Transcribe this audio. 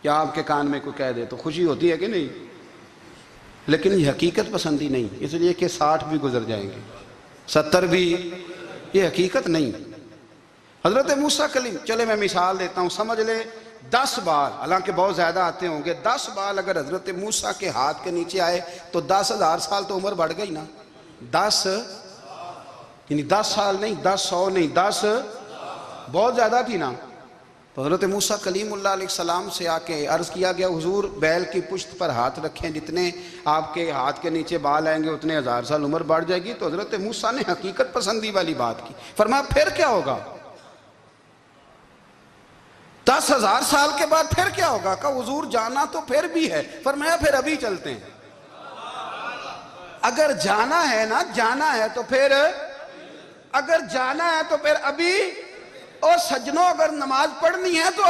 क्या आपके कान में कोई कह दे तो खुशी होती है कि नहीं? लेकिन ये हकीकत पसंदी नहीं, इसलिए कि 60 भी गुजर जाएंगे, 70 भी, ये हकीकत नहीं। हजरत मूसा कलीम, चले मैं मिसाल देता हूँ, समझ ले 10 बाल, हालांकि बहुत ज़्यादा आते होंगे, 10 बाल अगर हजरत मूसा के हाथ के नीचे आए तो 10,000 साल तो उम्र बढ़ गई ना। 10 यानी 10 साल नहीं, 10 100 नहीं, 10 बहुत ज़्यादा थी ना। तो हज़रत मूसा कलीमुल्लाह अलैहिस्सलाम से आके अर्ज़ किया गया, हुजूर बैल की पुश्त पर हाथ रखें, जितने आपके हाथ के नीचे बाल आएंगे उतने 1000 साल उम्र बढ़ जाएगी। तो हज़रत मूसा ने हकीकत पसंदी वाली बात की, फरमाया फिर क्या होगा? 10,000 साल के बाद फिर क्या होगा? कहा हुजूर जाना तो फिर भी है। फरमाया फिर अभी चलते हैं। अगर जाना है ना, जाना है तो फिर, अगर जाना है तो फिर अभी। और सज्जनों, अगर नमाज पढ़नी है तो